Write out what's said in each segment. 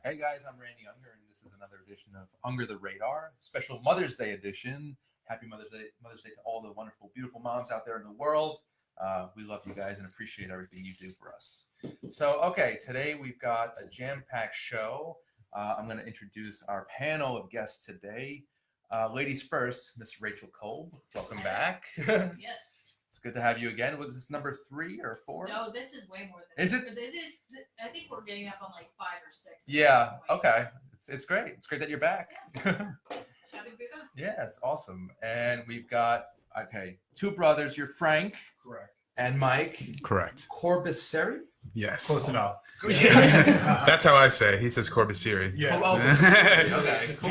Hey guys, I'm Randy Unger, and this is another edition of Unger the Radar, special Mother's Day edition. Happy Mother's Day to all the wonderful, beautiful moms out there in the world. We love you guys and appreciate everything you do for us. So, okay, today we've got a jam-packed show. I'm going to introduce our panel of guests today. Ladies first, Miss Rachel Kolb. Welcome back. Yes. It's good to have you again. Was this number 3 or 4? No, this is way more than. Is it? It is. I think we're getting up on like 5 or 6. Yeah. Okay. It's great. It's great that you're back. Yeah. Happy to be back. Yeah, it's awesome. And we've got 2 brothers. You're Frank. Correct. And Mike. Correct. Corbiserie. Yes. Close enough. Yeah. That's how I say it. He says Corbiserie. Yes. Oh, okay, cool.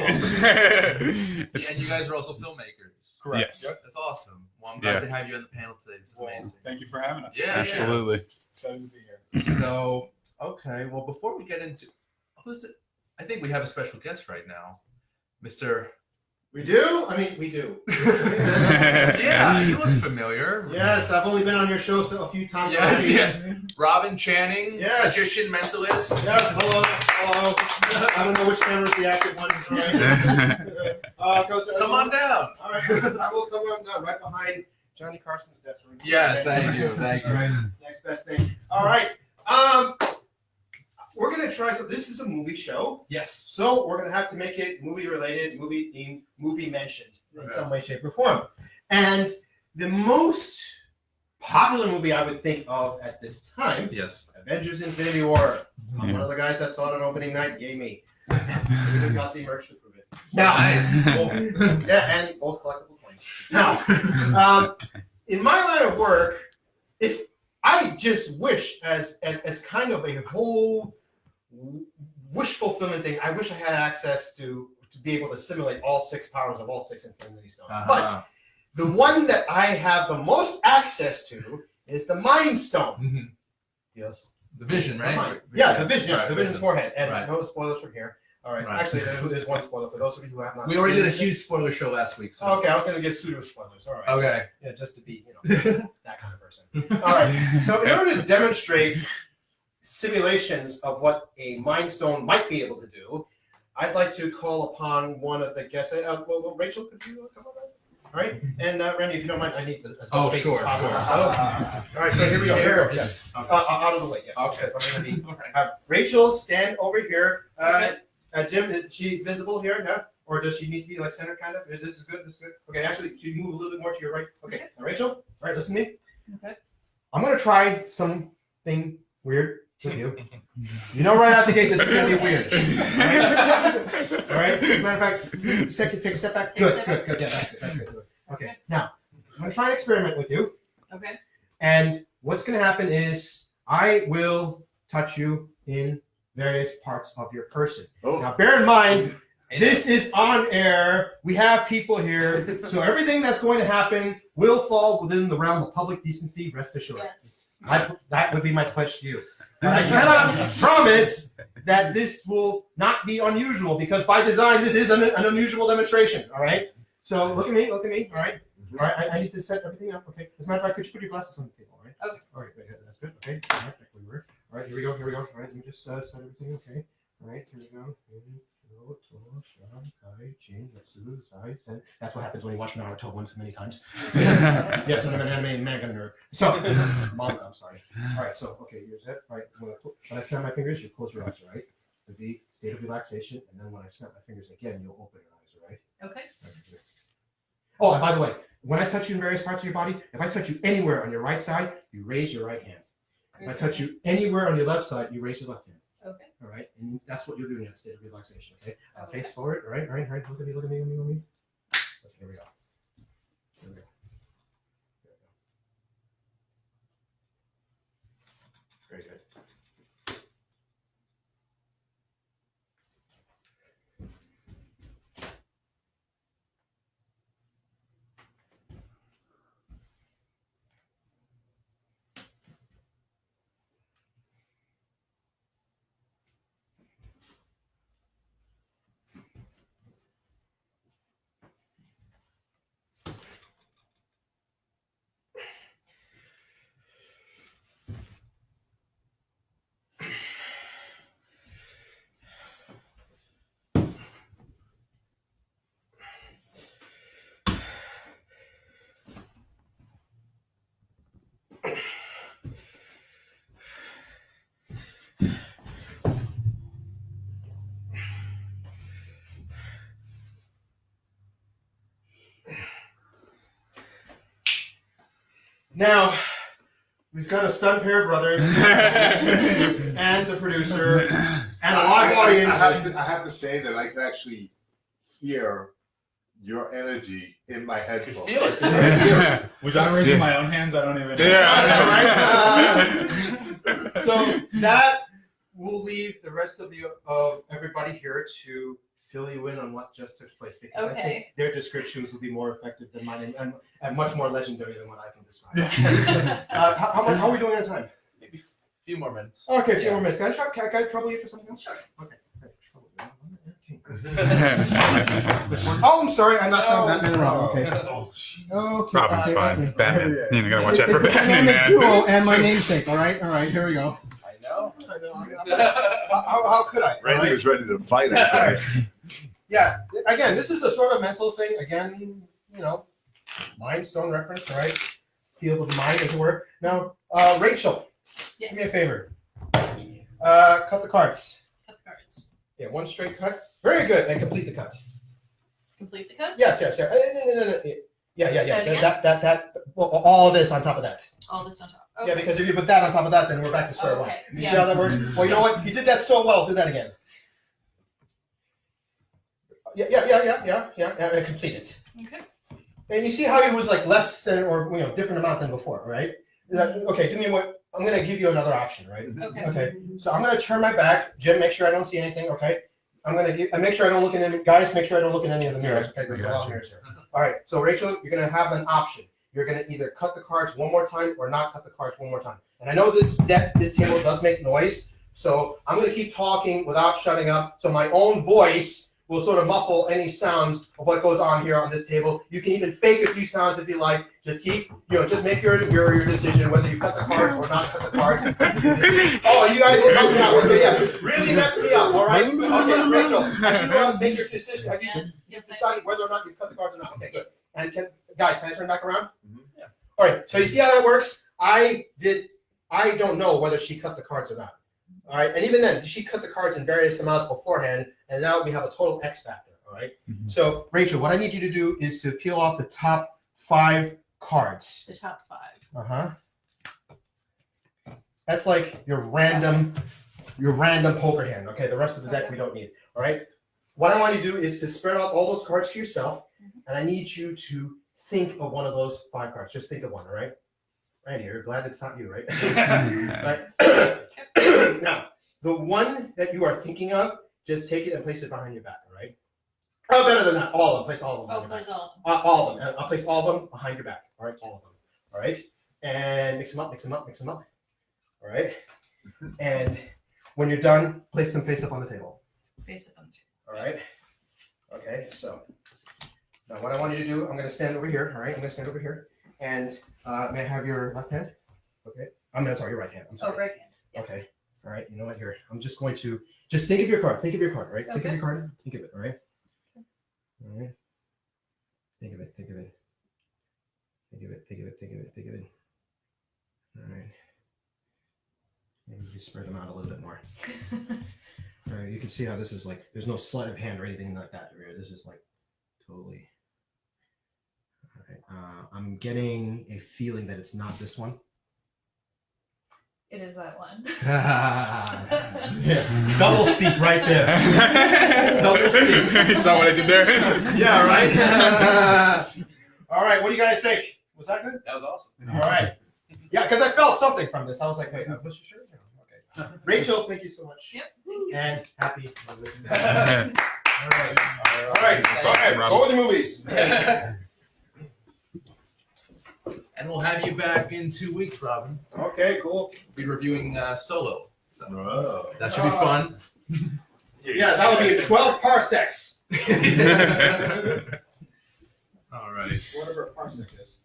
And you guys are also filmmakers. Correct. Yes. Yep. That's awesome. Well, I'm glad to have you on the panel today. This is amazing. Thank you for having us. Yeah, Absolutely. Excited to be here. So, okay. Well, before we get into who's it? I think we have a special guest right now, Mr. We do? I mean, we do. Yeah, you look familiar. Yes, I've only been on your show a few times. Yes. Robin Channing, Yes. magician, mentalist. Yes, hello. I don't know which camera is the active one. Come on down. All right, I will come on down right behind Johnny Carson's desk. Yes, thank you. All right, next best thing. All right. We're going to try some. This is a movie show. Yes. So we're going to have to make it movie related, movie themed, movie mentioned in some way, shape, or form. And the most popular movie I would think of at this time, Yes. Avengers Infinity War. I'm one of the guys that saw it on opening night. Yay me. We even got the merch to prove it. Now, Nice. yeah, and both collectible coins. Now, in my line of work, if I just wish as kind of a whole wish fulfillment thing, I wish I had access to be able to simulate all 6 powers of all 6 Infinity Stones. But the one that I have the most access to is the Mind Stone. Mm-hmm. Yes. The Vision, right? Yeah, the Vision. Right, the Vision's forehead. And right. no spoilers from here. All right. Right. Actually, there's one spoiler for those of you who have not We already seen did a it. huge spoiler show last week. So. Okay, I was going to give pseudo spoilers. All right. Okay. Yeah, just to be, that kind of person. All right. So in order to demonstrate simulations of what a Mind Stone might be able to do, I'd like to call upon one of the guests. Well, Rachel, could you come over? All right. And Randy, if you don't mind, I need as much space as possible. Sure. So, all right. So here we go. Chair, Yes. okay. Out of the way. Yes. Okay. Because I'm going to be. Okay. Rachel, stand over here. Okay. Jim, is she visible here? No? Or does she need to be like center kind of? This is good. This is good. Okay. Actually, should you move a little bit more to your right? Okay. Now, Rachel. All right. Listen to me. Okay. I'm going to try something weird with you. You know right out the gate this is going to be weird. All right? As a matter of fact, take a step back. Good. Yeah, that's good. Okay. Now, I'm going to try an experiment with you. Okay. And what's going to happen is I will touch you in various parts of your person. Oh. Now, bear in mind, this is on air. We have people here. So everything that's going to happen will fall within the realm of public decency, rest assured. Yes. That would be my pledge to you. I cannot promise that this will not be unusual because by design, this is an unusual demonstration. All right. So look at me. All right. All right. I need to set everything up. Okay. As a matter of fact, could you put your glasses on the table? All right. Okay. All right. That's good. Okay. All right. All right. Here we go. All right. Let me just set everything. Okay. All right. Here we go. That's what happens when you watch Naruto once many times. Yes, and I'm an anime manga nerd. So, manga, I'm sorry. All right, so, okay, here's it. All right, when I snap my fingers, you close your eyes, all right? The V, state of relaxation, and then when I snap my fingers again, you'll open your eyes, all right? Okay. Oh, and by the way, when I touch you in various parts of your body, if I touch you anywhere on your right side, you raise your right hand. If I touch you anywhere on your left side, you raise your left hand. Okay. All right, and that's what you're doing in that state of relaxation. Okay, face forward. All right. Look at me. Okay, here we go. Very good. Now, we've got a stunned pair of brothers and the producer and a live audience. I have to say that I can actually hear your energy in my headphones. feel it, too. Was I raising my own hands? I don't even know. Right? So that will leave the rest of everybody here to fill you in on what just took place, because I think Okay. their descriptions will be more effective than mine and much more legendary than what I can describe. How are we doing on time? Maybe a few more minutes. Okay, a few Yeah. more minutes. Can I trouble you for something else? Sure. Okay. Oh, I'm sorry. I'm not done Batman and Robin. Okay. Okay. Robin's okay, fine. okay. Batman. You gotta watch out for It's a Batman, dynamic man. duo and my namesake. All right. Here we go. I know. How could I? Randy All right? was ready to fight it. Yeah. Again, this is a sort of mental thing. Again, mind stone reference. All right. Feel of the mind, as it were. Now, Rachel, Yes. do me a favor. Cut the cards. Cut the cards. Yeah, one straight cut. Very good, and complete the cut. Complete the cut. Yes. No. Yeah. That. Well, all of this on top of that. All this on top. Yeah, because if you put that on top of that, then we're back to square one. Okay. You see how that works? Well, you know what? You did that so well. Do that again. Yeah. And complete it. Okay. And you see how it was like less or different amount than before, right? Okay. Do me what? I'm gonna give you another option, right? Okay. Okay. So I'm gonna turn my back. Jim, make sure I don't see anything. Okay. I'm gonna make sure I don't look in any. Guys, make sure I don't look in any of the mirrors. Okay. There's a lot of mirrors here. All right. So Rachel, you're gonna have an option. You're gonna either cut the cards one more time or not cut the cards one more time. And I know this table does make noise, so I'm gonna keep talking without shutting up. So my own voice will sort of muffle any sounds of what goes on here on this table. You can even fake a few sounds if you like. Just just make your decision whether you cut the cards or not cut the cards. Oh, you guys will help me out. Okay, yeah. Really mess me up, all right? Okay, Rachel, have you made your decision? Have you Yes. decided whether or not you cut the cards or not? Okay, good. And can I turn back around? Yeah. All right, so you see how that works? I don't know whether she cut the cards or not. All right, and even then, she cut the cards in various amounts beforehand, and now we have a total X factor. All right. Mhm. So, Rachel, what I need you to do is to peel off the top 5 cards. The top 5. That's like your random poker hand. Okay, the rest of the deck we don't need. All right. What I want you to do is to spread out all those cards for yourself, and I need you to think of one of those 5 cards. Just think of one. All right. Randy, you're glad it's not you, right? Right. Now, the one that you are thinking of, just take it and place it behind your back, all right? Oh, better than that, all of them. Place all of them. Oh, behind your there's back. all. All of them. I'll place all of them behind your back, all right? All of them, all right? And mix them up. All right? And when you're done, place them face up on the table, Face up on the all right? Okay, so now what I want you to do, I'm going to stand over here, all right? I'm going to stand over here. And may I have your left hand? Okay. Sorry, your right hand. I'm sorry. Oh, right hand. Yes. Okay. All right. You know what? Here, I'm just going to think of your card. Think of your card. Right. Think of Okay. your card. Think of it. All right. All right. Think of it. Think of it. Think of it. Think of it. Think of it. Think of it. All right. Maybe you spread them out a little bit more. All right. You can see how this is like. There's no sleight of hand or anything like that. Right? This is like totally. All right. I'm getting a feeling that it's not this one. It is that one. Yeah. Double speak right there. Double speak. You saw what I did there? Yeah, right? All right, what do you guys think? Was that good? That was awesome. All right. Yeah, because I felt something from this. I was like, wait, was you sure? Okay. Rachel, thank you so much. Yep. And happy. All That's right. All right. awesome, Robin. Go with the movies. And we'll have you back in 2 weeks, Robin. Okay, cool. We'll be reviewing Solo. So Oh. that should be fun. Yeah, that would be 12 parsecs. All right. Whatever a parsec is.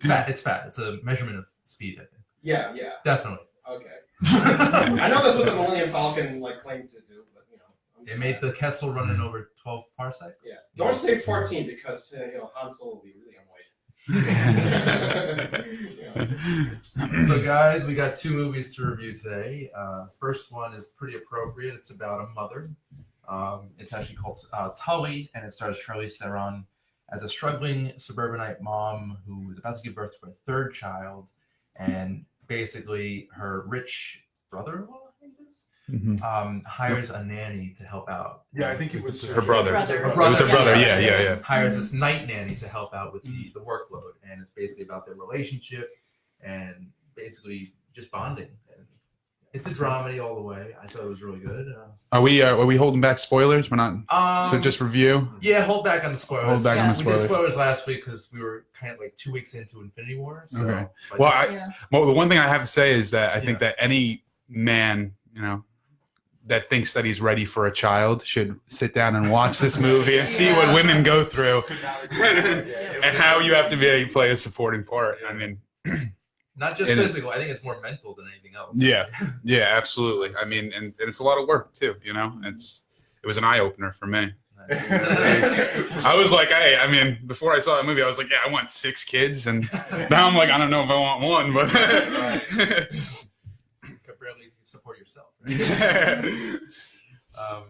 Fat. It's fat. It's a measurement of speed, I think. Yeah. Definitely. Okay. I know that's what the Millennium Falcon claimed to do, but It made the Kessel running over 12 parsecs. Yeah. Don't say 14 because Han Solo will be really annoyed. So, guys, we got 2 movies to review today. First one is pretty appropriate. It's about a mother. It's actually called Tully, and it stars Charlize Theron as a struggling suburbanite mom who is about to give birth to a third child, and basically her rich brother-in-law, I think it is, hires a nanny to help out. Yeah, I think it was Her brother. Brother. It was her brother. Yeah. Yeah. Hires this night nanny to help out with the workload, and it's basically about their relationship and basically just bonding. And it's a dramedy all the way. I thought it was really good. Are we holding back spoilers? We're not. So just review. Yeah, hold back on the spoilers. Hold back on the We did spoilers. spoilers last week because we were kind of like 2 weeks into Infinity War. So, Okay. but Well, just- Well, the one thing I have to say is that I think that any man, that thinks that he's ready for a child should sit down and watch this movie and see what women go through and how you have to play a supporting part. I mean, not just physical. I think it's more mental than anything else. yeah, absolutely. I mean, and it's a lot of work too. It was an eye opener for me. I was like, hey, I mean, before I saw that movie, I was like, yeah, I want 6 kids, and now I'm like, I don't know if I want one, but You can barely support yourself. Right?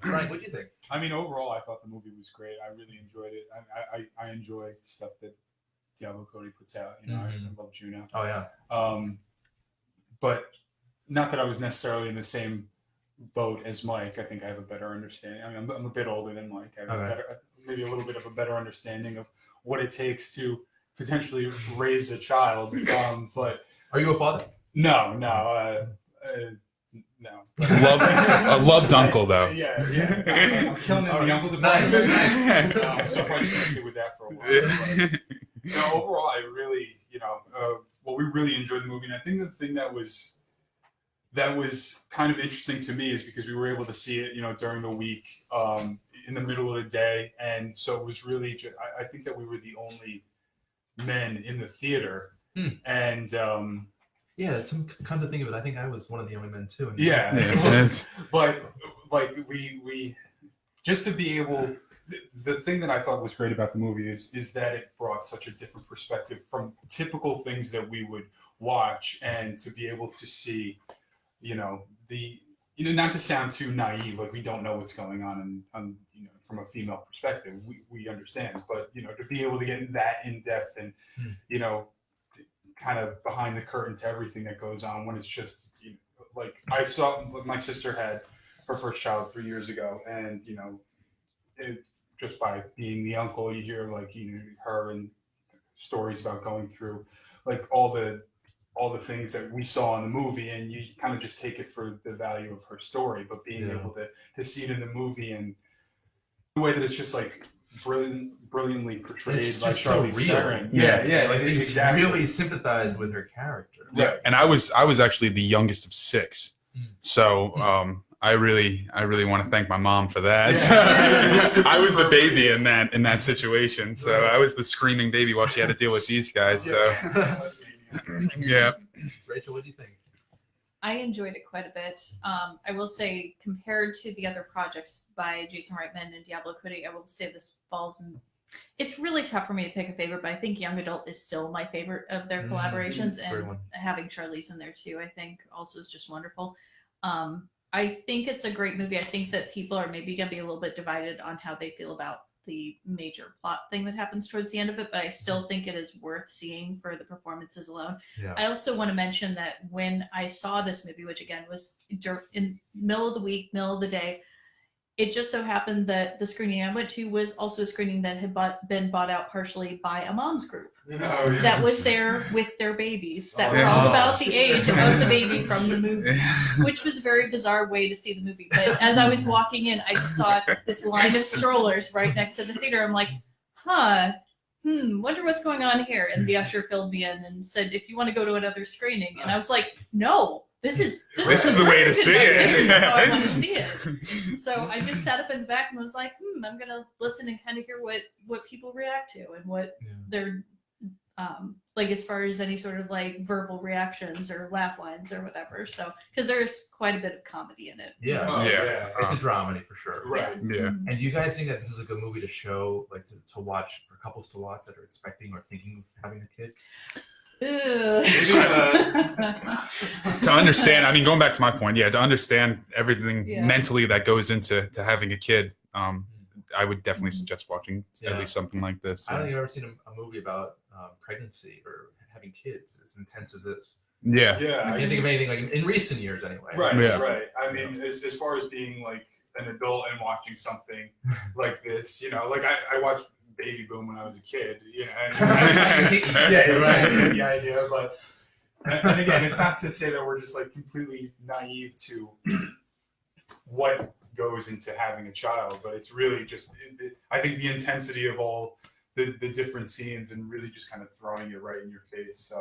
Brian, what do you think? I mean, overall, I thought the movie was great. I really enjoyed it. I enjoy stuff that Diablo Cody puts out. I love Juno. Oh yeah. But not that I was necessarily in the same boat as Mike. I think I have a better understanding. I mean, I'm a bit older than Mike. I have maybe a little bit of a better understanding of what it takes to potentially raise a child. But are you a father? No. a loved uncle though. Yeah. I'm killing it in the uncle Nice. department. So I'm probably just gonna stick with that for a while. But, overall, I really, we really enjoyed the movie, and I think the thing that was kind of interesting to me is because we were able to see it, during the week, in the middle of the day, and so it was really. I think that we were the only men in the theater, and. Yeah, that's come to think of it. I think I was one of the only men too. Yeah, but like we just to be able. The thing that I thought was great about the movie is that it brought such a different perspective from typical things that we would watch, and to be able to see, not to sound too naive, like we don't know what's going on, and from a female perspective, we understand, but to be able to get that in depth and kind of behind the curtain to everything that goes on when it's just like I saw my sister had her first child 3 years ago, and just by being the uncle, you hear her and stories about going through like all the things that we saw in the movie, and you kind of just take it for the value of her story, but being able to see it in the movie and the way that it's just like brilliantly portrayed by Charlize Theron. Yeah. Like exactly. You really sympathize with her character. Yeah. And I was actually the youngest of 6, so I really want to thank my mom for that. Yeah. I was the baby in that situation, so I was the screaming baby while she had to deal with these guys. So yeah. Rachel, what do you think? I enjoyed it quite a bit. I will say, compared to the other projects by Jason Reitman and Diablo Cody, I will say this falls in. It's really tough for me to pick a favorite, but I think Young Adult is still my favorite of their collaborations, and having Charlize in there too, I think also is just wonderful. I think it's a great movie. I think that people are maybe going to be a little bit divided on how they feel about the major plot thing that happens towards the end of it, but I still think it is worth seeing for the performances alone. Yeah. I also want to mention that when I saw this movie, which again was in middle of the week, middle of the day, it just so happened that the screening I went to was also a screening that had been bought out partially by a mom's group that was there with their babies that were all about the age of the baby from the movie, which was a very bizarre way to see the movie. But as I was walking in, I just saw this line of strollers right next to the theater. I'm like, wonder what's going on here. And the usher filled me in and said, if you want to go to another screening. And I was like, no. This is the way to see it. This is how I want to see it. So I just sat up in the back and was like, I'm gonna listen and kind of hear what people react to and what they're like as far as any sort of like verbal reactions or laugh lines or whatever. So because there's quite a bit of comedy in it. It's a dramedy for sure. Right. Yeah. And do you guys think that this is a good movie to show, like to watch for couples to watch that are expecting or thinking of having a kid? To understand, I mean, going back to my point, to understand everything mentally that goes into having a kid, I would definitely suggest watching Yeah. at least something like this. I don't think I've ever seen a movie about pregnancy or having kids as intense as this. Yeah. Yeah, I can't think of anything like in recent years anyway. Right, Yeah. right. I mean, as far as being like an adult and watching something like this, you know, like I watched Baby Boom when I was a kid, you know, yeah, right. You get the idea, but and again, it's not to say that we're just like completely naive to what goes into having a child, but it's really just, I think the intensity of all the different scenes and really just kind of throwing it right in your face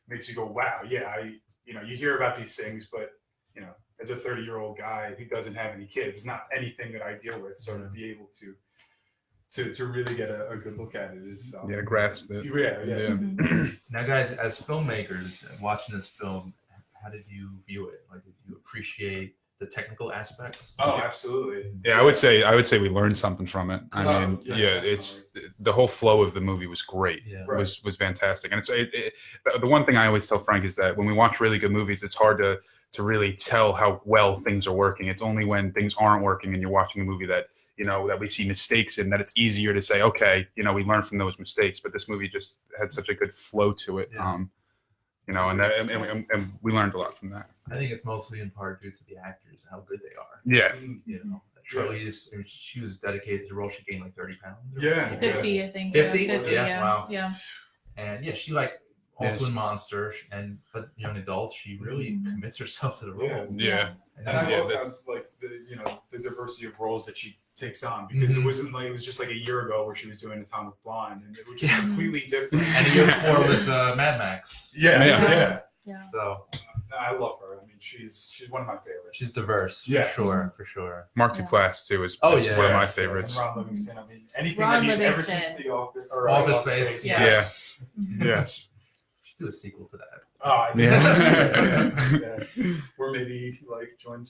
makes you go, wow, yeah, you know, you hear about these things, but you know, as a 30-year-old guy who doesn't have any kids, not anything that I deal with, so to be able to really get a good look at it is grasp it. Yeah. Now, guys, as filmmakers watching this film, how did you view it? Like, did you appreciate the technical aspects? Oh, absolutely. Yeah, I would say we learned something from it. I Oh, mean, yes, yeah, it's the whole flow of the movie was great. Yeah. Right. Was fantastic. And the one thing I always tell Frank is that when we watch really good movies, it's hard to really tell how well things are working. It's only when things aren't working and you're watching a movie that, you know, that we see mistakes in, that it's easier to say, okay, you know, we learned from those mistakes. But this movie just had such a good flow to it. Yeah. You know, and we learned a lot from that. I think it's mostly in part due to the actors, how good they are. Yeah. You know, Charlize, she was dedicated to the role. She gained like 30 pounds. Yeah. 50, I think. 50? Yeah, 50, Yeah, yeah. wow. Yeah. And yeah, she like also in Monster, but young adult, she really commits herself to the role. Yeah. And I Yeah, love that's- how, like the diversity of roles that she takes on, because it wasn't like, it was just like a year ago where she was doing Atomic Blonde, and it was just completely different. And the year before was Mad Max. Yeah. Yeah. So I love her. I mean, she's one of my favorites. she's diverse. Yeah. For sure. Mark Yeah. Duplass too is Oh, is yeah. one of my And favorites. Ron Livingston. I mean, anything Ron that he's ever Livingston. since The Office or Office Space. Yeah. Yes. Yes. Should do a sequel to that. Oh, I Yeah. yeah. Or maybe like join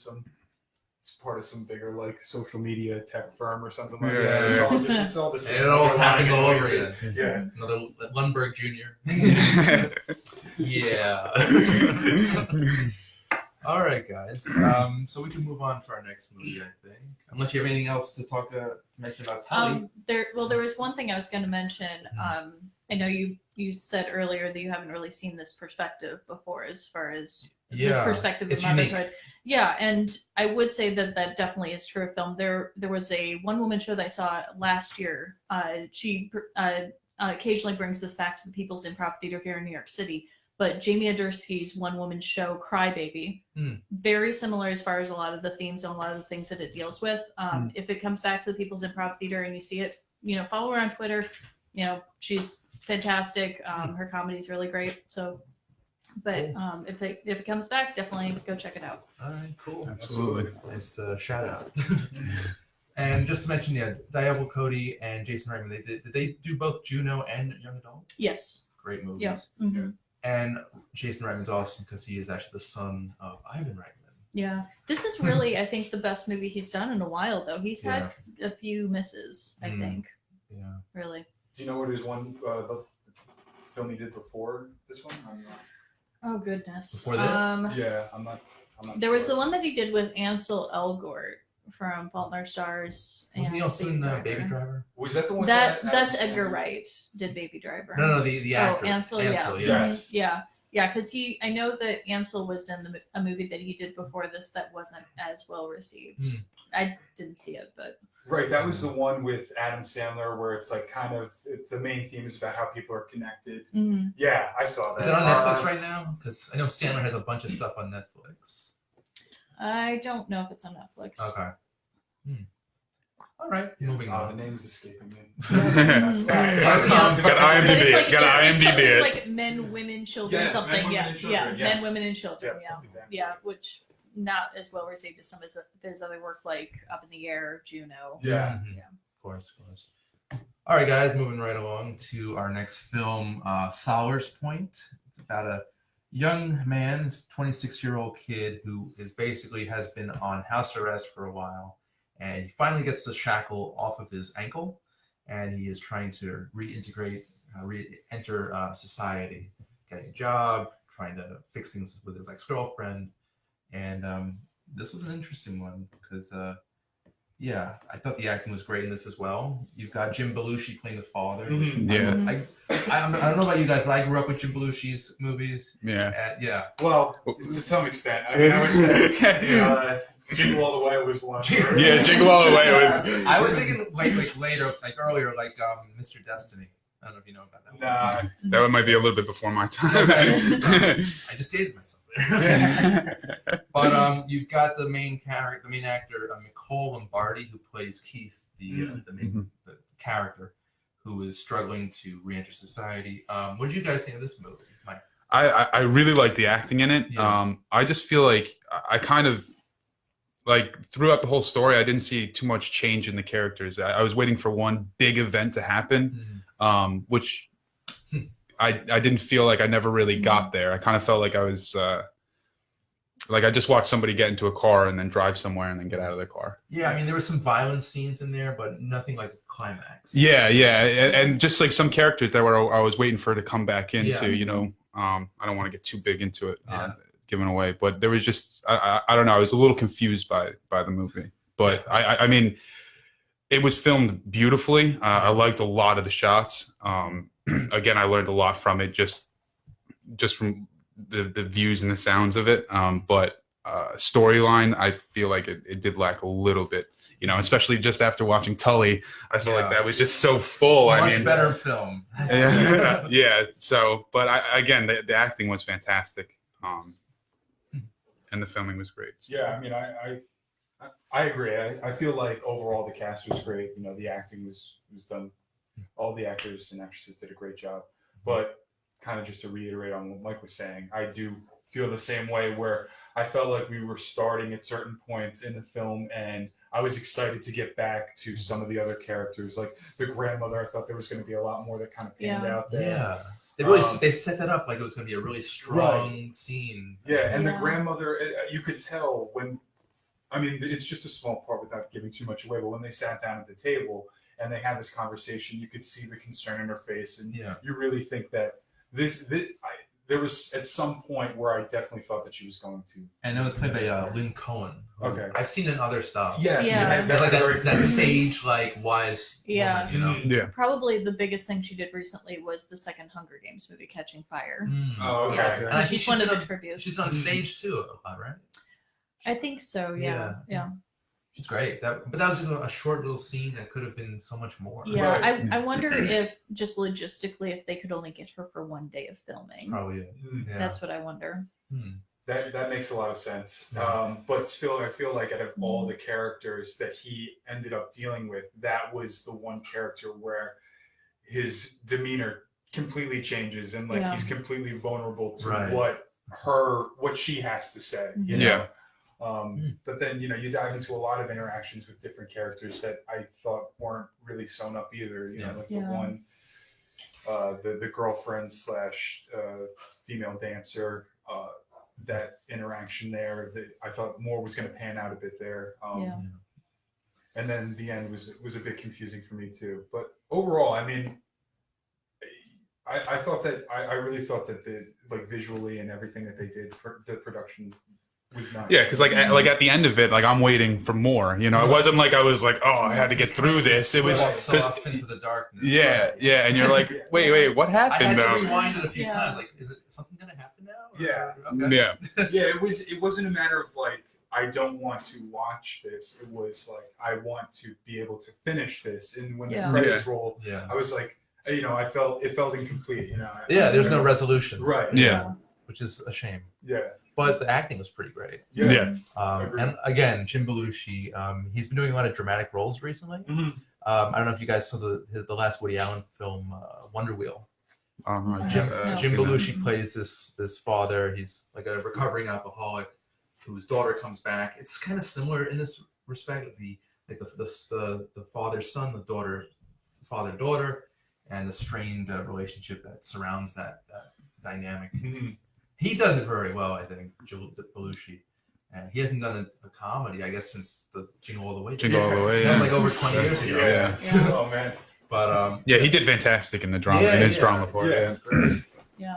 it's part of some bigger like social media tech firm or something like Yeah, that. yeah. It's all the same. And it all happens all over It's- again. Yeah. Another Lundberg Jr. Yeah. All right, guys. So we can move on to our next movie, I think. Unless you have anything else to mention about Tully. There was one thing I was going to mention. I know you said earlier that you haven't really seen this perspective before, as far as this perspective it's of unique. motherhood. Yeah, and I would say that definitely is true of film. There was a one woman show that I saw last year. She occasionally brings this back to the People's Improv Theater here in New York City. But Jamie Adursky's one woman show, Cry Baby, very similar as far as a lot of the themes and a lot of the things that it deals with. If it comes back to the People's Improv Theater and you see it, follow her on Twitter. She's fantastic. Her comedy is really great. So, but if it comes back, definitely go check it out. All right, cool. Absolutely. Nice shout out. And just to mention, Diablo Cody and Jason Reitman, did they do both Juno and Young Adult? Yes. Great movies. Yeah. Mm-hmm. And Jason Reitman's awesome because he is actually the son of Ivan Reitman. Yeah. This is really, I think, the best movie he's done in a while, though. He's had a few misses, I think. Yeah. Really. Do you know what his one the film he did before this one? I'm not. Oh goodness. Before this? Yeah, I'm not. There was the one that he did with Ansel Elgort from Fault in Our Stars. Wasn't he also in Baby Driver? Was that the one? That's Edgar Wright did Baby Driver. No, the actor. Oh, Ansel, yeah. Yes. Yeah, because I know that Ansel was in a movie that he did before this that wasn't as well received. I didn't see it, but Right, that was the one with Adam Sandler where it's like the main theme is about how people are connected. Yeah, I saw that. Is it on Netflix right now? Because I know Sandler has a bunch of stuff on Netflix. I don't know if it's on Netflix. Okay. All right, moving The on. name's escaping me. Mhm. Got But IMDb it's it. Got it's IMDb something it. like men, women, children, Yes, something. Men, Women, Yeah, and Children, yeah, yes. men, women, and children. Yeah, Yeah, that's exactly yeah, which not as well received as some of his other work, like Up in the Air, Juno. Yeah. Of course. All right, guys, moving right along to our next film, Solver's Point. It's about a young man, 26-year-old kid who is basically has been on house arrest for a while, and he finally gets the shackle off of his ankle, and he is trying to reintegrate, re-enter society, getting a job, trying to fix things with his ex-girlfriend, and this was an interesting one because Yeah, I thought the acting was great in this as well. You've got Jim Belushi playing the father. Mhm. Yeah. I don't know about you guys, but I grew up with Jim Belushi's movies. Yeah. Yeah. Well, to some extent. I mean, I would say Jingle All the Way was one. Yeah, Jingle All the Way was. I was thinking like later, like earlier, like Mr. Destiny. I don't know if you know about that one. Nah. That one might be a little bit before my time. I just dated myself there. But you've got the main character, the main actor, Kolb Lombardi, who plays Keith, the main the character, who is struggling to re-enter society. What did you guys think of this movie, Mike? I really like the acting in it. Yeah. I just feel like I kind of like throughout the whole story, I didn't see too much change in the characters. I was waiting for one big event to happen, which I didn't feel like I never really got there. I kind of felt like I was like I just watched somebody get into a car and then drive somewhere and then get out of the car. Yeah, I mean, there were some violent scenes in there, but nothing like a climax. Yeah, and just like some characters that I was waiting for to come back into, you know. I don't want to get too big into it, giving away, but there was just I don't know. I was a little confused by the movie, but I mean, it was filmed beautifully. I liked a lot of the shots. Again, I learned a lot from it, just from the views and the sounds of it. But storyline, I feel like it did lack a little bit. You know, especially just after watching Tully, I feel like that was just so full. Much better film. Yeah. So, but again, the acting was fantastic, and the filming was great. So. Yeah, I mean, I agree. I feel like overall the cast was great. You know, the acting was done. All the actors and actresses did a great job. But kind of just to reiterate on what Mike was saying, I do feel the same way where I felt like we were starting at certain points in the film and I was excited to get back to some of the other characters. Like the grandmother, I thought there was going to be a lot more that kind of panned out there. Yeah. They really they set that up like it was going to be a really strong scene. Yeah, and the grandmother, you could tell when, I mean, it's just a small part without giving too much away, but when they sat down at the table and they had this conversation, you could see the concern in her face, and you really think that there was at some point where I definitely thought that she was going to. And it was played by Lynn Cohen. Okay. I've seen it in other stuff. Yes. Yeah. There's like that sage, like wise Yeah. woman, you know? Yeah. Probably the biggest thing she did recently was the second Hunger Games movie, Catching Fire. Oh, okay. Yeah. And I think She's one of the tributes. She's on stage too, right? I think so. Yeah. She's great. But that was just a short little scene that could have been so much more. Yeah. Right. I wonder if just logistically, if they could only get her for one day of filming. Probably it. Yeah. That's what I wonder. That makes a lot of sense. But still, I feel like out of all the characters that he ended up dealing with, that was the one character where his demeanor completely changes and like he's completely vulnerable to what she has to say. You know? But then, you know, you dive into a lot of interactions with different characters that I thought weren't really sewn up either. You know, like the one, the girlfriend slash female dancer, that interaction there that I thought more was going to pan out a bit there. And then the end was a bit confusing for me too. But overall, I mean, I thought that I really thought that the like visually and everything that they did for the production was nice. Yeah, because like at the end of it, like I'm waiting for more. You know, it wasn't like I was like, oh, I had to get through this. It was so off into the darkness. Yeah, and you're like, wait, what happened? I had though? to rewind it a few times. Like, is it something going to happen now? Yeah. Okay. Yeah. It wasn't a matter of like I don't want to watch this. It was like I want to be able to finish this. And when the credits rolled, I was like, you know, it felt incomplete. You know. There's no resolution. Right. Yeah. Which is a shame. Yeah. But the acting was pretty great. Yeah. And again, Jim Belushi, he's been doing a lot of dramatic roles recently. I don't know if you guys saw the last Woody Allen film, Wonder Wheel. Jim Belushi plays this father. He's like a recovering alcoholic whose daughter comes back. It's kind of similar in this respect. The father's son, the daughter, father-daughter, and the strained relationship that surrounds that dynamic. He does it very well, I think, Belushi. And he hasn't done a comedy, I guess, since the Jingle All the Way. Jingle All the Way, That was like over 20 years ago. Yeah. Oh man. But he did fantastic in the drama, in his drama part. Yeah.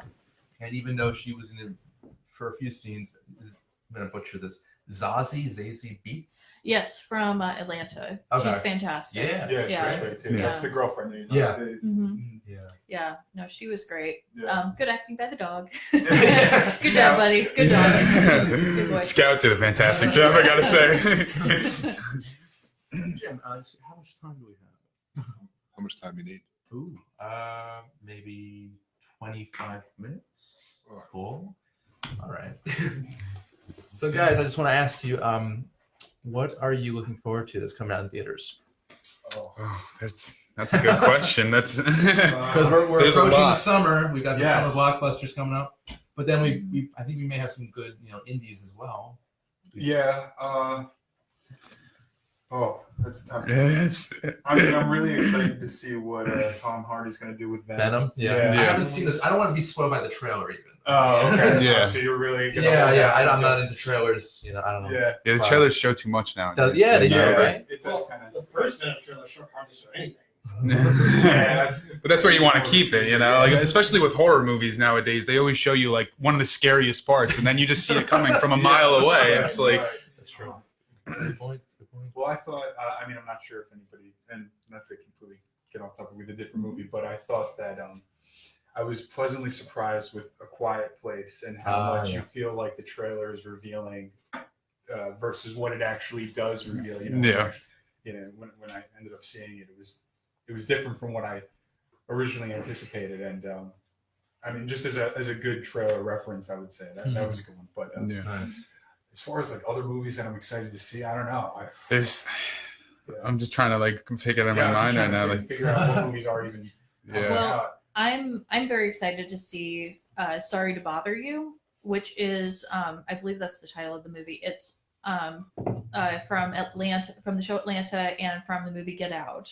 And even though she was in it for a few scenes, I'm gonna butcher this. Zazie Beetz. Yes, from Atlanta. Okay. She's fantastic. Yeah. Yeah, Yeah. she's great too. Yeah. That's the girlfriend. You know, Yeah. hmm Yeah. Yeah, no, she was great. Yeah. Good acting by the dog. Yeah. Good job, buddy. Good dog. Good boy. Scout did a fantastic job, I gotta say. Jim, how much time do we have? How much time you need? Ooh, maybe 25 minutes. Oh. Cool. All right. So, guys, I just want to ask you, what are you looking forward to that's coming out in theaters? Oh, that's a good question. That's Because we're There's a approaching the lot. summer. We've got the Yes. summer blockbusters coming up, but then I think we may have some good, indies as well. Yeah. That's tough. Yes. I mean, I'm really excited to see what Tom Hardy's going to do with Venom. Venom. Yeah. Yeah. I haven't seen this. I don't want to be spoiled by the trailer even. Oh, okay. Yeah. So you're really gonna I'm not into trailers. I don't know. Yeah. Yeah, the trailers show too much now. Yeah, they do, Yeah. right? It does kind The first Venom trailer sure hardly show anything. Yeah. But that's where you want to keep it, like especially with horror movies nowadays. They always show you like one of the scariest parts, and then you just see it coming from a mile away. It's like, That's true. Good point. Good point. Well, I thought. I mean, I'm not sure if anybody, and not to completely get off topic with a different movie, but I thought that I was pleasantly surprised with A Quiet Place and how much yeah. you feel like the trailer is revealing versus what it actually does reveal. Yeah. When I ended up seeing it, it was different from what I originally anticipated, and I mean, just as a good trailer reference, I would say that was a good one. But yeah. Nice. as far as like other movies that I'm excited to see, I don't know. I'm just trying to like pick it in my mind right now. Like, figure out what movies are even. yeah. Well, I'm very excited to see Sorry to Bother You, which is I believe that's the title of the movie. It's from the show Atlanta, and from the movie Get Out.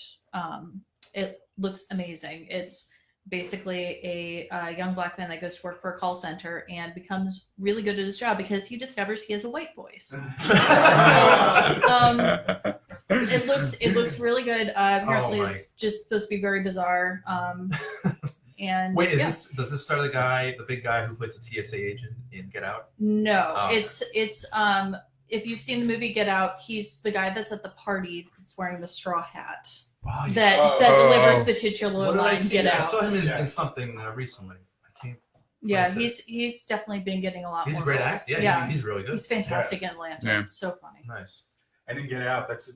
It looks amazing. It's basically a young black man that goes to work for a call center and becomes really good at his job because he discovers he has a white voice. It looks really good. Apparently, my. it's just supposed to be very bizarre. And Wait, yeah. does this star the big guy who plays the TSA agent in Get Out? No, Oh. it's if you've seen the movie Get Out, he's the guy that's at the party that's wearing the straw hat Wow, that delivers the titular What did I line see? Get I Out. saw him Yeah. in something recently. I can't. Yeah, That's he's definitely been getting a lot He's a more great roles. actor. Yeah, Yeah, he's really good. he's fantastic in Atlanta. Yeah. It's so funny. Nice. And in Get Out, that's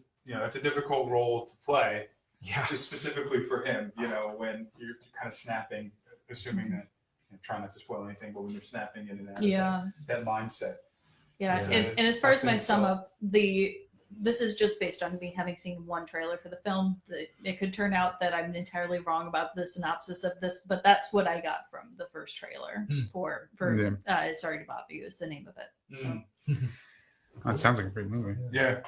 a difficult role to play, Yeah. just specifically for him. When you're kind of snapping, assuming that try not to spoil anything, but when you're snapping in and out Yeah. of that mindset. Yeah, Yeah. and as far as my I think sum so. up, this is just based on me having seen one trailer for the film. It could turn out that I'm entirely wrong about the synopsis of this, but that's what I got from the first trailer for Sorry to Bother You is the name of it. So. That sounds like a great movie. Yeah.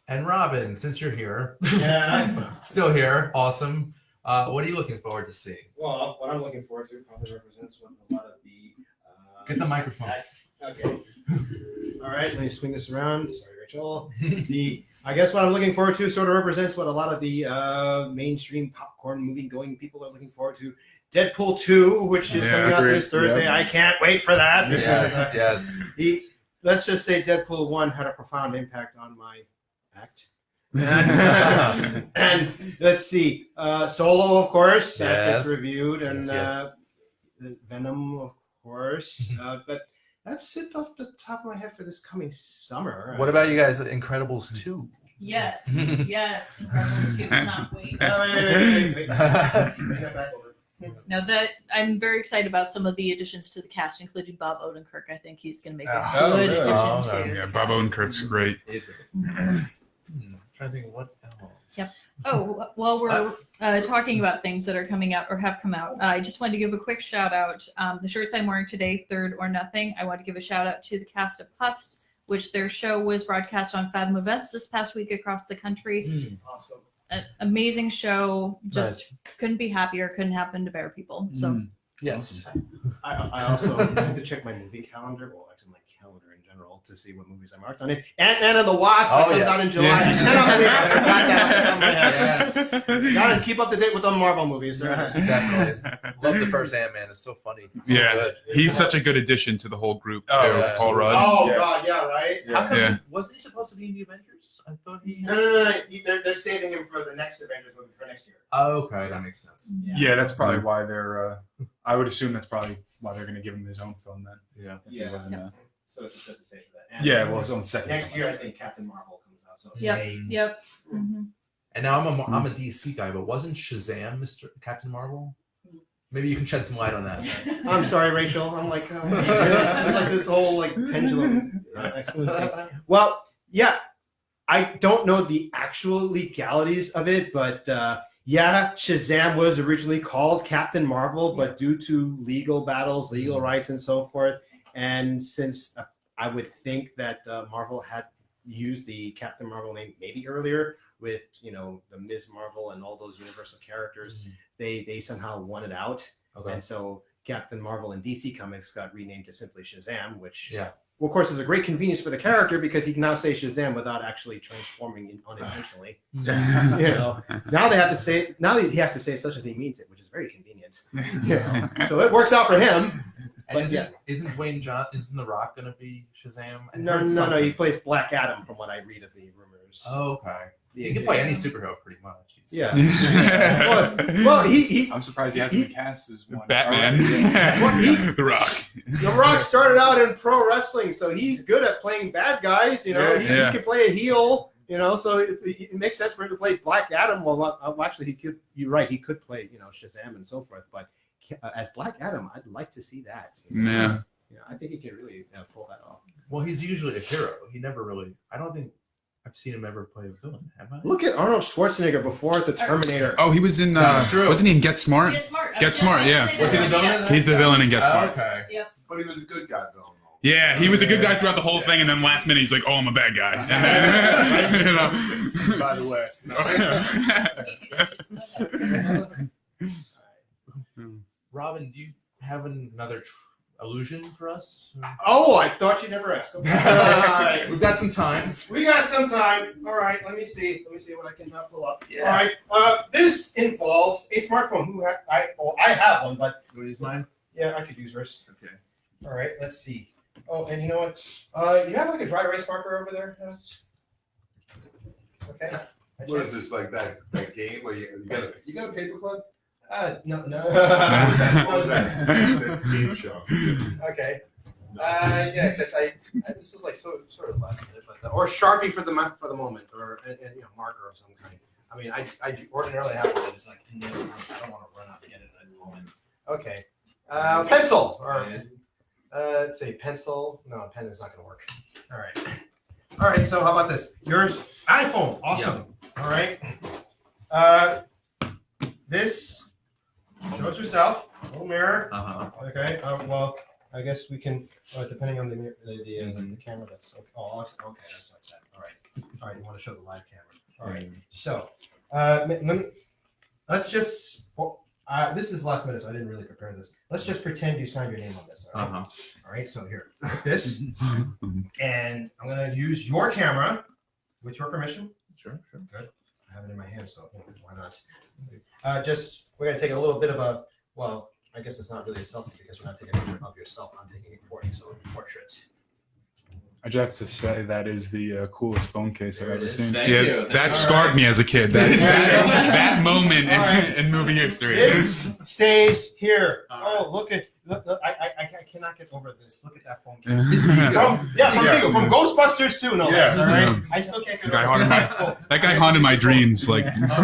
And Robin, since you're here, Yeah. still here, awesome. What are you looking forward to seeing? Well, what I'm looking forward to probably represents what a lot of the. Get the microphone. Okay. All right, let me swing this around. Sorry, Rachel. I guess what I'm looking forward to sort of represents what a lot of the mainstream popcorn movie-going people are looking forward to. Deadpool 2, which is coming out this Thursday. Yeah. I can't wait for that. because, Yes. let's just say Deadpool 1 had a profound impact on my act. And let's see, Solo, of course, that Yes. gets reviewed, and Yes. Venom, of course. But that's it off the top of my head for this coming summer. What about you guys? Incredibles 2. Yes, yes, Incredibles 2, cannot wait. Wait. Bring that back over. No, I'm very excited about some of the additions to the cast, including Bob Odenkirk. I think he's going to make a Oh, good really? addition Oh, to. okay. Yeah, the Bob cast. Odenkirk's great. Trying to think of what else. Yep. Oh, while we're talking about things that are coming out or have come out, I just wanted to give a quick shout out. The shirt that I'm wearing today, Third or Nothing, I want to give a shout out to the cast of Puffs, which their show was broadcast on Fathom Events this past week across the country. Awesome. An amazing show. Just Nice. couldn't be happier. Couldn't happen to bear people. So Yes. I also need to check my movie calendar. Well, actually, my calendar in general. general to see what movies I marked on it. Ant-Man and the Wasp that comes out in July. Yeah. I cannot believe I forgot that off the top of my head. Yes. Gotta keep up to date with the Marvel movies. They're nice. Definitely. Love the first Ant-Man. It's so funny. It's so Yeah. good. He's such a good addition to the whole group too. Oh, yeah. Paul Rudd. Oh Yeah. God, yeah, right. How come Yeah. wasn't he supposed to be in the Avengers? I thought he. No. They're saving him for the next Avengers movie for next year. Oh, okay, that makes sense. Yeah, that's probably why they're. I would assume that's probably why they're going to give him his own film then. Yeah. If he wasn't, So it's a set the stage for that. And yeah, well, his own second. next film. year I think Captain Marvel comes out. So Yep. Yep. Mm-hmm. And now I'm a DC guy, but wasn't Shazam Mr. Captain Marvel? Maybe you can shed some light on that. I'm sorry, Rachel. I'm like, it's like this whole like pendulum. Well, yeah, I don't know the actual legalities of it, but yeah, Shazam was originally called Captain Marvel, but due to legal battles, legal rights, and so forth, and since I would think that Marvel had used the Captain Marvel name maybe earlier with the Ms. Marvel and all those Universal characters, they somehow won it out. Okay. And so Captain Marvel in DC Comics got renamed to simply Shazam, which, Yeah. well, of course, is a great convenience for the character because he can now say Shazam without actually transforming unintentionally. Now they have to say, now that he has to say it such as he means it, which is very convenient. So it works out for him. And But isn't Dwayne isn't The Rock gonna be Shazam? I No, heard he something. plays Black Adam from what I read of the rumors. Oh, okay. He can play any superhero pretty much. Yeah. Well, he I'm surprised he hasn't been cast as one. Batman. Well, The Rock. The Rock started out in pro wrestling, so he's good at playing bad guys. He Yeah. can play a heel. So it makes sense for him to play Black Adam. Well, actually, he could. You're right. He could play, Shazam and so forth. But as Black Adam, I'd like to see that. Yeah. I think he can really pull that off. Well, he's usually a hero. He never really. I don't think I've seen him ever play a villain. Have I? Look at Arnold Schwarzenegger before the Terminator. Oh, he was in. That's true. Wasn't he in Get Smart? Get Smart. Get Smart, yeah. Was he the villain in that? He's the villain in Get Oh, Smart. okay. But he was a good guy though. Yeah, he was a good guy throughout the whole thing, and then last minute he's like, "Oh, I'm a bad guy." And then, By the way. Robin, do you have another illusion for us? Oh, I thought you never asked. Okay. All right. We've got some time. We got some time. All right, let me see what I can pull up. Yeah. All right, this involves a smartphone. I have one, but You want to use mine? yeah, I could use yours. Okay. All right, let's see. Oh, and you know what? You have like a dry erase marker over there? Okay. What is this like that game where you got a paperclip? No. What was that? That game show. Okay. Yeah, because this was like sort of last minute, but or Sharpie for the moment, or marker of some kind. I mean, I ordinarily have one. It's like I don't want to run out and get it at the moment. Okay. Pencil. Or let's say pencil. No, a pen is not going to work. All right. So how about this? Yours, iPhone. Awesome. Yeah. All right. This shows yourself. Little mirror. Okay. Well, I guess we can, depending on the camera. That's okay. Oh, okay. That's like that. All right. You want to show the live camera. All right. So, let's just. This is last minute, so I didn't really prepare this. Let's just pretend you signed your name on this. All right. All right. So here, like this, and I'm gonna use your camera with your permission. Sure. Good. I have it in my hand, so why not? We're gonna take a little bit of a. Well, I guess it's not really a selfie because you're not taking a picture of yourself. I'm taking it for you, so portrait. I just have to say that is the coolest phone case I've There it ever is. seen. Thank Yeah, you. that scarred me as a kid. That moment in movie history. This stays here. All Oh, look! I cannot get over this. Look at that phone case. Yeah. From Ghostbusters too, no less. All right, I still can't get Guy over haunted that guy haunted my dreams. Like, All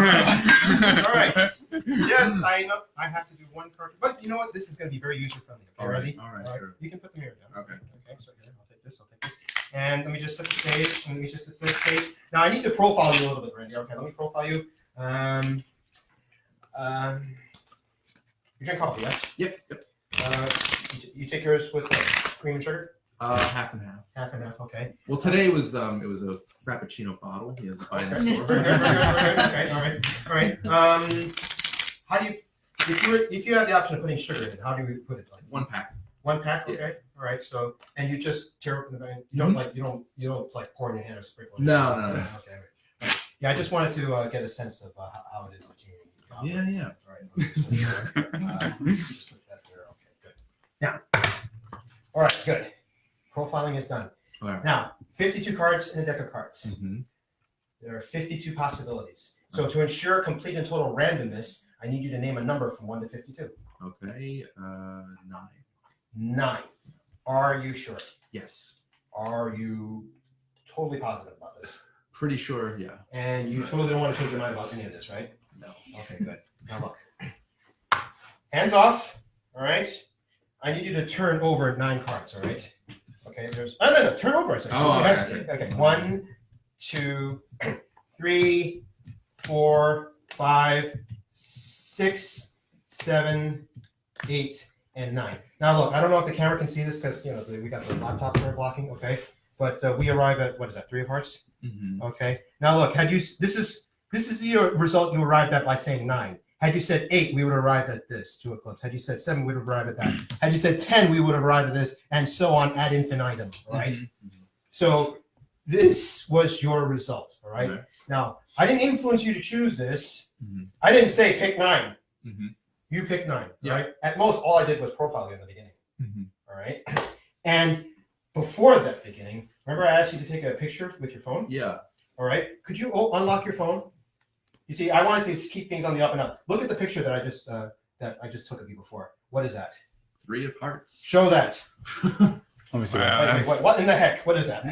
right. Yes, I know. I have to do one perfect, but you know what? This is going to be very user friendly. Okay, ready? All right. Sure. You can put the mirror down. Okay. Okay. So here, I'll take this. And let me just set the stage. Now I need to profile you a little bit, Randy. Okay, let me profile you. You drink coffee, yes? Yep. You take yours with cream and sugar? Half and half. Half and half, okay. Well, today was it was a Frappuccino bottle. He has to buy in the Okay. store. Okay, all right. How do you, if you had the option of putting sugar in, how do we put it? Like One pack. 1 pack. Yeah. Okay. All right. So, and you just tear open the bag. You don't like you don't like pour in your hand or sprinkle. No. Okay. Yeah, I just wanted to get a sense of how it is with you. Yeah. All right. Okay, so, just put that there. Okay. Good. Now. All right. Good. Profiling is done. All right. Now, 52 cards in a deck of cards. Mm-hmm. There are 52 possibilities. So to ensure complete and total randomness, I need you to name a number from 1 to 52. Okay. 9. 9. Are you sure? Yes. Are you totally positive about this? Pretty sure. Yeah. And you totally don't want to change your mind about any of this, right? No. Okay, good. Now look. Hands off. All right. I need you to turn over 9 cards. All right. Okay. There's. Oh, no. Turn over. I said. Oh, okay. Okay. 1, 2, 3, 4, 5, 6, 7, 8, and 9. Now look, I don't know if the camera can see this because we got the laptops that are blocking. Okay, but we arrive at what is that? 3 of hearts. Mm-hmm. Okay. Now look, had you this is the result you arrived at by saying 9. Had you said 8, we would have arrived at this 2 of clubs. Had you said 7, we would have arrived at that. Had you said 10, we would have arrived at this, and so on ad infinitum. All right. Mm-hmm. So this was your result. All right. Okay. Now I didn't influence you to choose this. Mm-hmm. I didn't say pick 9. Mm-hmm. You picked 9. Yeah. Right. At most, all I did was profile you in the beginning. Mm-hmm. All right. And before that beginning, remember I asked you to take a picture with your phone? Yeah. All right. Could you unlock your phone? You see, I wanted to keep things on the up and up. Look at the picture that I just took of you before. What is that? 3 of hearts. Show that. Let me see that. Wait, what in the heck? What is that?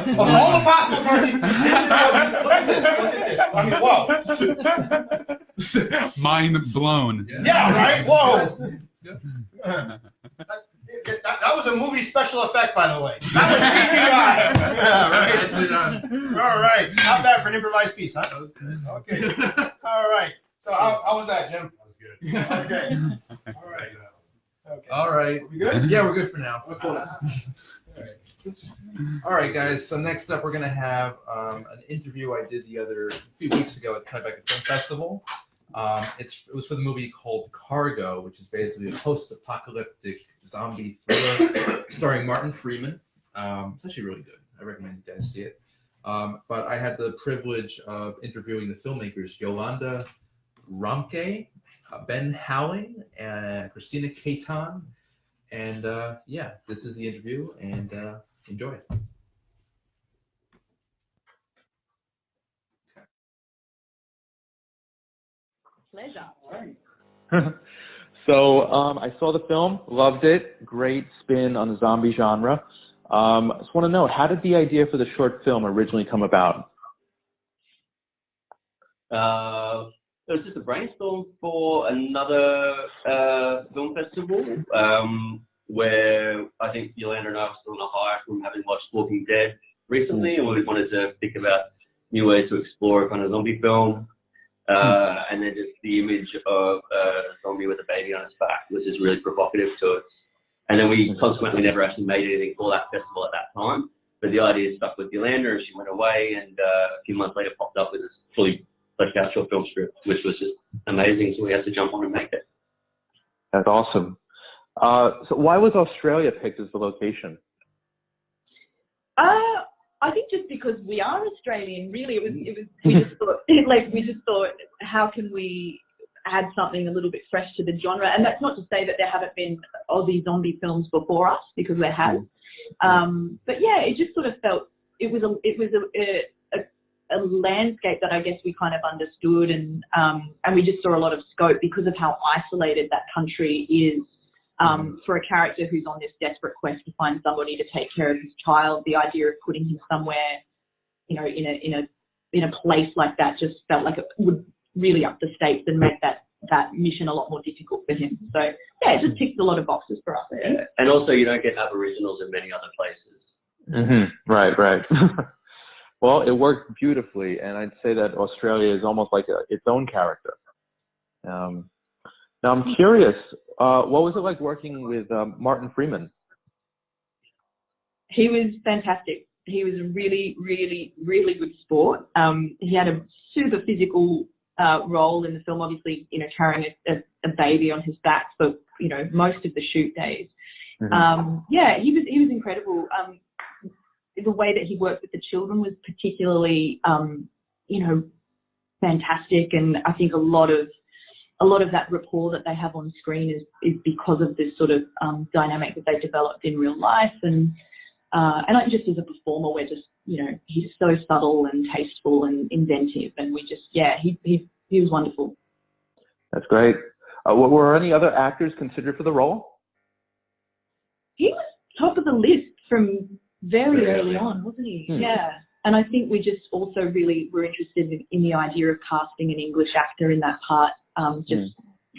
Of all the possible cards, this is what you, look at this. Look at this. I mean, whoa. Mind blown. Yeah, right? Whoa. That's good. That was a movie special effect, by the way. That was CGI. Yeah, right. Nicely done. All right. Not bad for an improvised piece, huh? That was good. Okay. All right. So how was that, Jim? That was good. Okay. All right. Okay. All right. We good? Yeah, we're good for now. Of course. All right, guys. So next up, we're gonna have an interview I did a few weeks ago at Tribeca Film Festival. It was for the movie called Cargo, which is basically a post-apocalyptic zombie thriller starring Martin Freeman. It's actually really good. I recommend you guys see it. But I had the privilege of interviewing the filmmakers Yolanda, Ramke, Ben Howling, and Kristina, Ceyton. And yeah, this is the interview, and enjoy. Pleasure. So I saw the film, loved it, great spin on the zombie genre. I just want to know, how did the idea for the short film originally come about? It was just a brainstorm for another film festival where I think Yolanda and I were still on a high from having watched Walking Dead recently, and we wanted to think about new ways to explore a kind of zombie film. And then just the image of a zombie with a baby on its back was just really provocative to us. And then we consequently never actually made anything for that festival at that time. But the idea stuck with Yolanda, and she went away, and a few months later popped up with this fully fleshed out short film script, which was just amazing. So we had to jump on and make it. That's awesome. So why was Australia picked as the location? I think just because we are Australian, really, it was we just thought, how can we add something a little bit fresh to the genre? And that's not to say that there haven't been Aussie zombie films before us, because there have. But yeah, it just sort of felt it was a landscape that I guess we kind of understood, and we just saw a lot of scope because of how isolated that country is. For a character who's on this desperate quest to find somebody to take care of his child, the idea of putting him somewhere, in a place like that just felt like it would really up the stakes and make that mission a lot more difficult for him. So yeah, it just ticks a lot of boxes for us. Yeah. And also, you don't get Aboriginals in many other places. Right. Well, it worked beautifully, and I'd say that Australia is almost like its own character. Now I'm curious, what was it like working with Martin Freeman? He was fantastic. He was a really, really, really good sport. He had a super physical role in the film, obviously, carrying a a baby on his back for, you know, most of the shoot days. Mhm. Yeah, he was incredible. The way that he worked with the children was particularly, you know, fantastic, and I think a lot of that rapport that they have on screen is because of this sort of dynamic that they developed in real life, and not just as a performer, we're just, you know, he's so subtle and tasteful and inventive, and we just, yeah, he was wonderful. That's great. Were any other actors considered for the role? He was top of the list from very early on, wasn't he? Yeah. And I think we just also really were interested in the idea of casting an English actor in that part. Just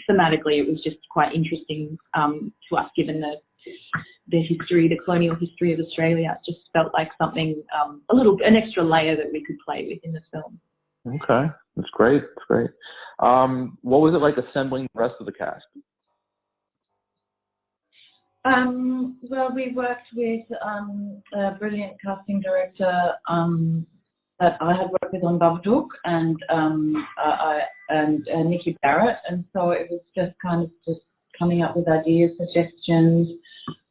thematically, it was just quite interesting to us, given the history, the colonial history of Australia. It just felt like something, an extra layer that we could play with in the film. Okay, that's great. That's great. What was it like assembling the rest of the cast? Well, we worked with a brilliant casting director that I had worked with on Babadook, and Nikki Barrett, and so it was just kind of just coming up with ideas, suggestions,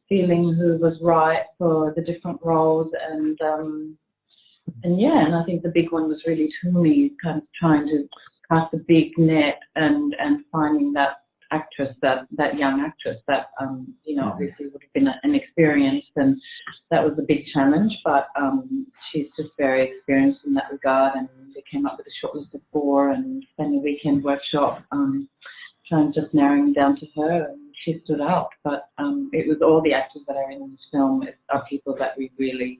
feeling who was right for the different roles, and yeah, and I think the big one was really Tully, kind of trying to cast a big net and finding that actress, that young actress that you know, obviously would have been an experience, and that was a big challenge, but she's just very experienced in that regard, and we came up with a short list of 4 and spent a weekend workshop trying, just narrowing down to her, and she stood out. But it was all the actors that are in this film are people that we really,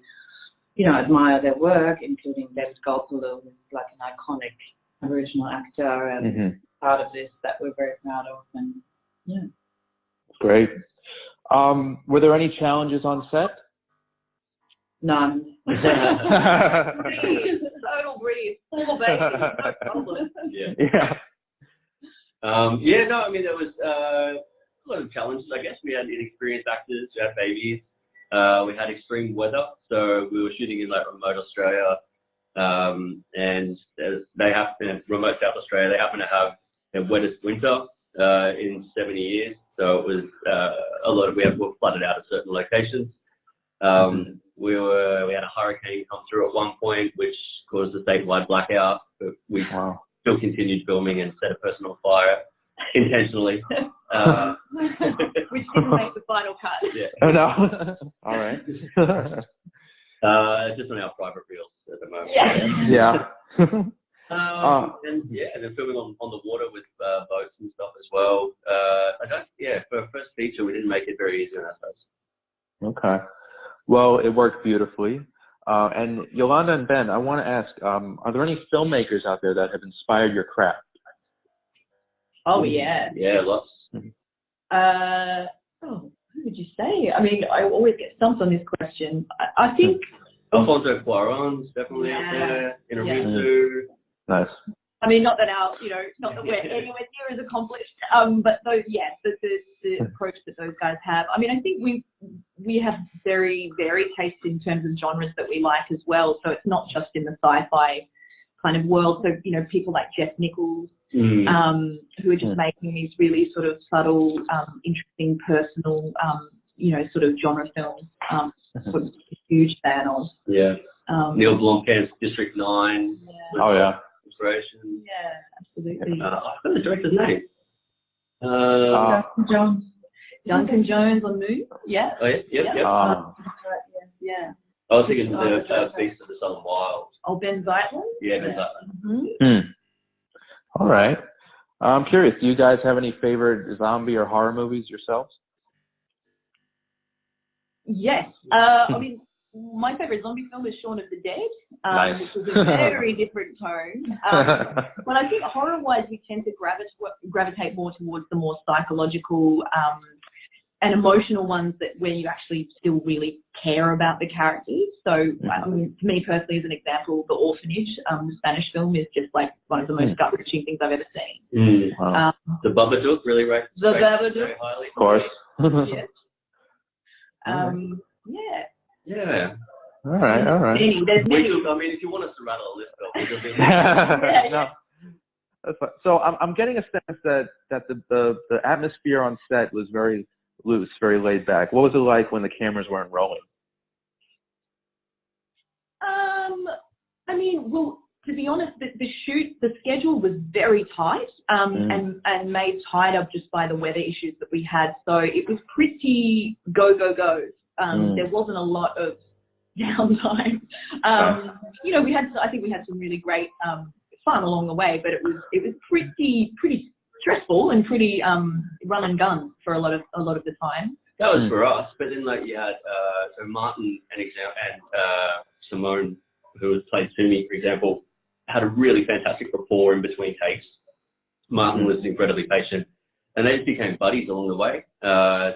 you know, admire their work, including David Gulpilil, who's like an iconic original actor and part of this that we're very proud of, and yeah. Great. Were there any challenges on set? None. Total breeze, full baby, no problem. Yeah. Yeah, no, I mean, there was a lot of challenges, I guess. We had inexperienced actors, we had babies, we had extreme weather, so we were shooting in like remote Australia, and they happen, remote South Australia, they happen to have the wettest winter in 70 years, so it was we were flooded out at certain locations. We had a hurricane come through at one point, which caused a statewide blackout, but we still continued filming and set a person on fire intentionally. Which didn't make the final cut. Yeah. Oh, no. All right. Just on our private reels at the moment. Yeah. And then filming on the water with boats and stuff as well. For a first feature, we didn't make it very easy on ourselves. Okay. Well, it worked beautifully. And Yolanda and Ben, I want to ask, are there any filmmakers out there that have inspired your craft? Oh, yeah. Yeah, lots. Who would you say? I mean, I always get stumped on this question. I think Alfonso Cuarón's definitely out there. Inarritu. Nice. I mean, not that we're anywhere near as accomplished, but those, the approach that those guys have. I mean, I think we have very varied taste in terms of genres that we like as well. So it's not just in the sci-fi kind of world. So, you know, people like Jeff Nichols, who are just making these really sort of subtle, interesting, personal, you know, sort of genre films. Sort of a huge fan of. Yeah. Neil Blomkamp's District 9. Yeah. Oh, yeah. Inspiration. Yeah, absolutely. I've got the director's name. Duncan Jones. Duncan Jones on Moon. Yeah. Oh, yeah. Yep. Yeah. I was thinking the Beast of the Southern Wild. Oh, Ben Zeitlin? Yeah, Ben Zeitlin. All right. I'm curious, do you guys have any favorite zombie or horror movies yourselves? Yes. I mean, my favorite zombie film is Shaun of the Dead, Nice. which is a very different tone. But I think horror-wise, we tend to gravitate more towards the more psychological and emotional ones where you actually still really care about the characters. So, I mean, to me personally, as an example, The Orphanage, the Spanish film, is just like one of the most gut-wrenching things I've ever seen. Wow. The Babadook really rates The Babadook, very highly. Of course. Yes. Yeah. All right. There's many. I mean, if you want us to rattle a list, No. That's fine. So I'm getting a sense that the atmosphere on set was very loose, very laid back. What was it like when the cameras weren't rolling? I mean, well, to be honest, the schedule was very tight, and made tighter just by the weather issues that we had. So it was pretty go. There wasn't a lot of downtime. You know, I think we had some really great fun along the way, but it was pretty stressful and pretty run and gun for a lot of the time. That was for us, but then like you had so Martin and Simone, who was played Sumi, for example, had a really fantastic rapport in between takes. Martin was incredibly patient, and they just became buddies along the way.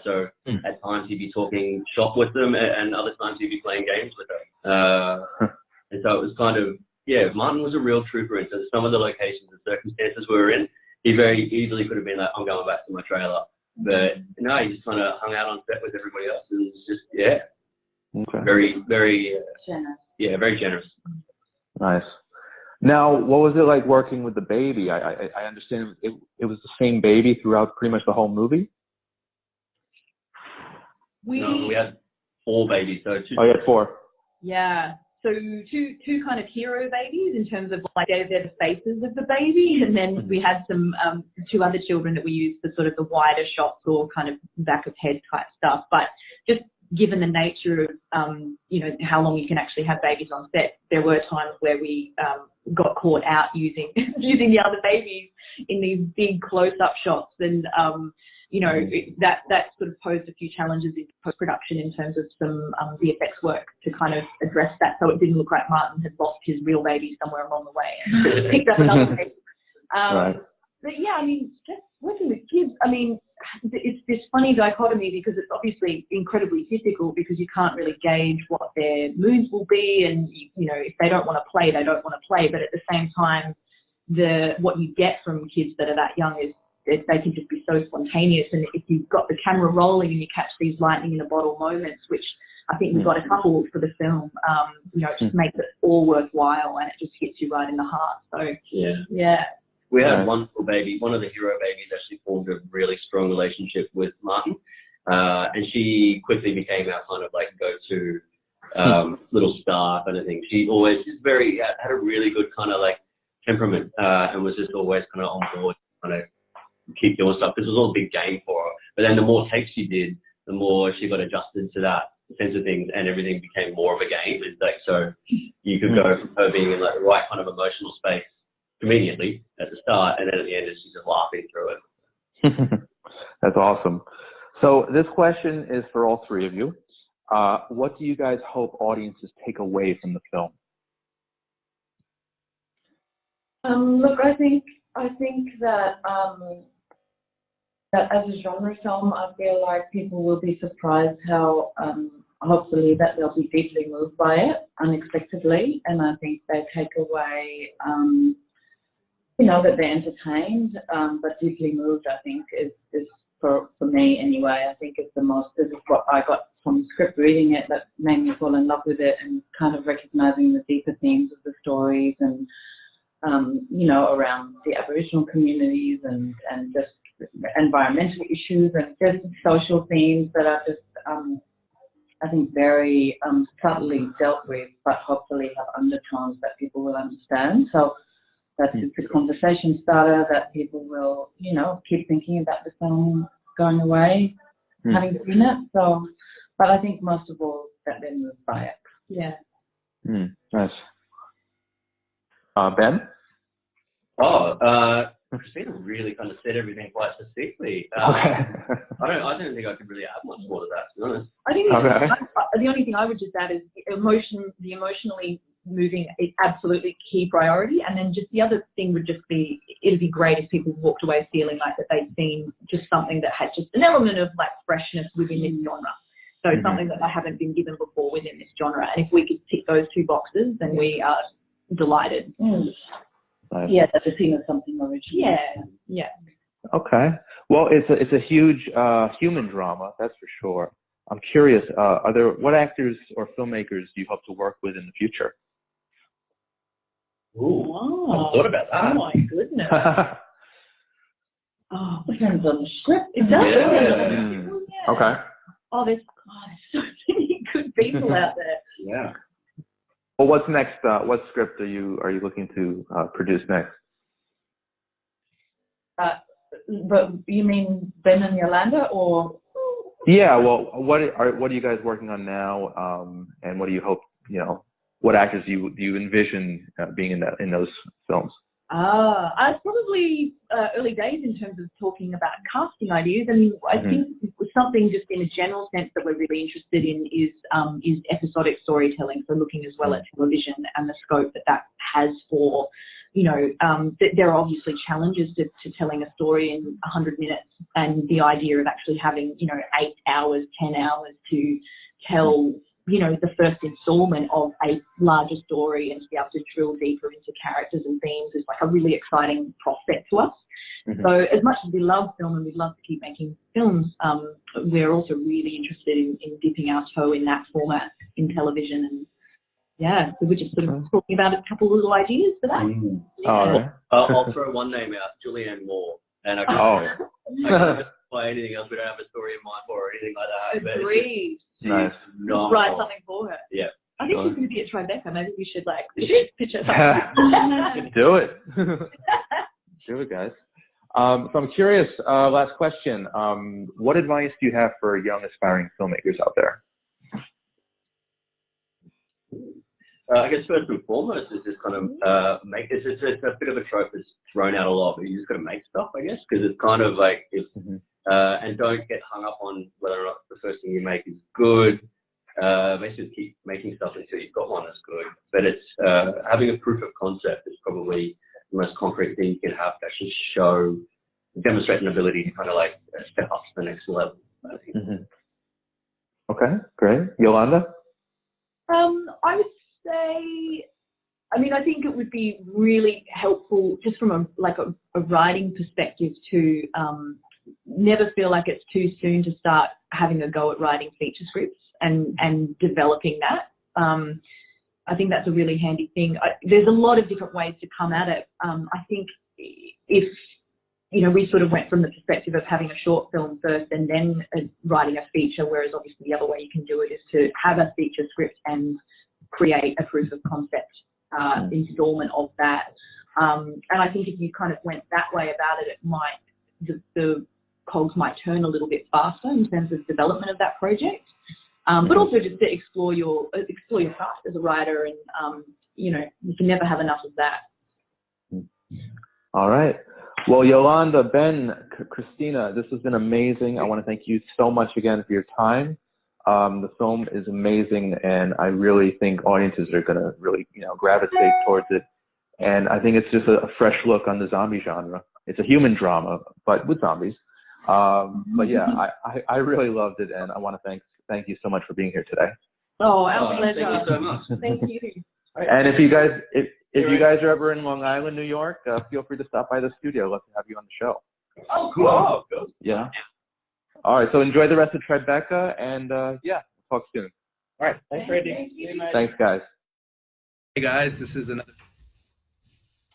So at times he'd be talking shop with them, and other times he'd be playing games with them. And so it was kind of, Martin was a real trooper. And so some of the locations and circumstances we were in, he very easily could have been like, I'm going back to my trailer. But no, he just kind of hung out on set with everybody else. And it was just, very, very, generous. Very generous. Nice. Now, what was it like working with the baby? I understand it was the same baby throughout pretty much the whole movie? We had 4 babies. So 2. Oh, you had 4. Yeah. So two kind of hero babies in terms of like they're the faces of the baby, and then we had some 2 other children that we used for sort of the wider shots or kind of back of head type stuff. But just given the nature of you know, how long you can actually have babies on set, there were times where we got caught out using the other babies in these big close-up shots, and you know, that sort of posed a few challenges in post-production in terms of some VFX work to kind of address that, so it didn't look like Martin had lost his real baby somewhere along the way and picked up another baby. Right. But yeah, I mean, just working with kids, I mean, it's this funny dichotomy because it's obviously incredibly difficult because you can't really gauge what their moods will be, and you know, if they don't want to play, they don't want to play. But at the same time, what you get from kids that are that young is they can just be so spontaneous, and if you've got the camera rolling and you catch these lightning in a bottle moments, which I think we've got a couple for the film, you know, it just makes it all worthwhile and it just hits you right in the heart. So yeah. We had a wonderful baby. One of the hero babies actually formed a really strong relationship with Martin, and she quickly became our kind of like go-to little star kind of thing. She always had a really good kind of like temperament, and was just always kind of on board, kind of keep doing stuff. This was all a big game for her. But then the more takes she did, the more she got adjusted to that sense of things, and everything became more of a game. It's like, so you could go from her being in like the right kind of emotional space immediately at the start, and then at the end she's just laughing through it. That's awesome. So this question is for all 3 of you. What do you guys hope audiences take away from the film? Look, I think that that as a genre film, I feel like people will be surprised how hopefully that they'll be deeply moved by it unexpectedly, and I think they take away you know, that they're entertained but deeply moved. I think is for me anyway. I think it's the most. This is what I got from the script reading it that made me fall in love with it, and kind of recognizing the deeper themes of the stories, and you know, around the Aboriginal communities and just environmental issues and just social themes that are just I think very subtly dealt with, but hopefully have undertones that people will understand. So that's just a conversation starter that people will, you know, keep thinking about the film going away, having seen it. So, but I think most of all that they're moved by it. Yeah. Nice. Ben? Kristina really kind of said everything quite succinctly. Okay. I don't think I could really add much more to that, to be honest. I think the only thing I would just add is the emotionally moving is absolutely key priority, and then just the other thing would just be, it'd be great if people walked away feeling like that they'd seen just something that had just an element of like freshness within this genre. So something that they haven't been given before within this genre, and if we could tick those 2 boxes, then we are delighted. Yeah, that's a theme of something original. Yeah. Okay. Well, it's a huge human drama, that's for sure. I'm curious, what actors or filmmakers do you hope to work with in the future? Ooh, Wow. I thought about Oh that. my goodness. Oh, depends on the script. It does. Yeah. Okay. Oh, there's so many good people out there. Yeah. Well, what's next? What script are you looking to produce next? But you mean Ben and Yolanda, or? Yeah. Well, what are you guys working on now? And what do you hope? What actors do you envision being in those films? It's probably early days in terms of talking about casting ideas. I mean, I think something just in a general sense that we're really interested in is episodic storytelling. So looking as well at television and the scope that has for, there are obviously challenges to telling a story in 100 minutes, and the idea of actually having, 8 hours, 10 hours to tell the first installment of a larger story and to be able to drill deeper into characters and themes is like a really exciting prospect to us. So as much as we love film and we'd love to keep making films, we're also really interested in dipping our toe in that format in television. And yeah, so we're just sort of talking about a couple of little ideas for that. Yeah. I'll throw one name out, Julianne Moore. And I can't play anything else. We don't have a story in mind for or anything like that. Agreed. Nice. Write something for her. Yeah. I think she's going to be at Tribeca. Maybe we should pitch her something. Do it. Do it, guys. So I'm curious, last question. What advice do you have for young aspiring filmmakers out there? I guess first and foremost is just kind of make this. It's a bit of a trope that's thrown out a lot, but you just got to make stuff, I guess, because it's kind of like and don't get hung up on whether or not the first thing you make is good. Basically, keep making stuff until you've got one that's good. But it's having a proof of concept is probably the most concrete thing you can have to actually demonstrate an ability to kind of like step up to the next level. I think. Okay, great. Yolanda? I would say, I think it would be really helpful just from a writing perspective to never feel like it's too soon to start having a go at writing feature scripts and developing that. I think that's a really handy thing. There's a lot of different ways to come at it. I think if, we sort of went from the perspective of having a short film first and then writing a feature, whereas obviously the other way you can do it is to have a feature script and create a proof of concept installment of that. And I think if you kind of went that way about it, the cogs might turn a little bit faster in terms of development of that project. But also just to explore your craft as a writer, and you can never have enough of that. All right. Well, Yolanda, Ben, Kristina, this has been amazing. I want to thank you so much again for your time. The film is amazing, and I really think audiences are going to really, gravitate towards it. And I think it's just a fresh look on the zombie genre. It's a human drama, but with zombies. But yeah, I really loved it, and I want to thank you so much for being here today. Oh, our pleasure. Thank you so much. Thank you. And if you guys are ever in Long Island, New York, feel free to stop by the studio. I'd love to have you on the show. Oh, cool. Oh, cool. Yeah. All right. So enjoy the rest of Tribeca, and talk soon. All right. Thanks, Randy. Thank you. Thanks, guys. Hey guys, this is another.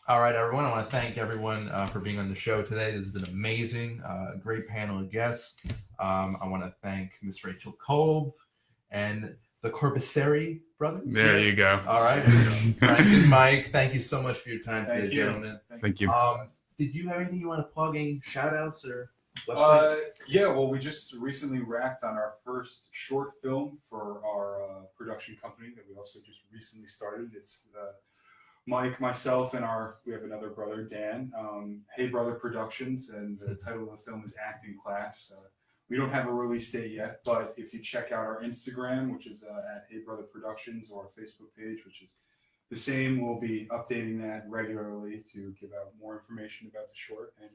All right, everyone. I want to thank everyone for being on the show today. This has been amazing. Great panel of guests. I want to thank Miss Rachel Kolb and the Corbiserie brothers. There you go. All right, Frank and Mike. Thank you so much for your time today, gentlemen. Thank you. Did you have anything you want to plug? Any shout outs or website? Yeah, well, we just recently wrapped on our first short film for our production company that we also just recently started. It's Mike, myself, and we have another brother, Dan, Hey Brother Productions, and the title of the film is Acting Class. We don't have a release date yet, but if you check out our Instagram, which is at Hey Brother Productions, or our Facebook page, which is the same, we'll be updating that regularly to give out more information about the short. And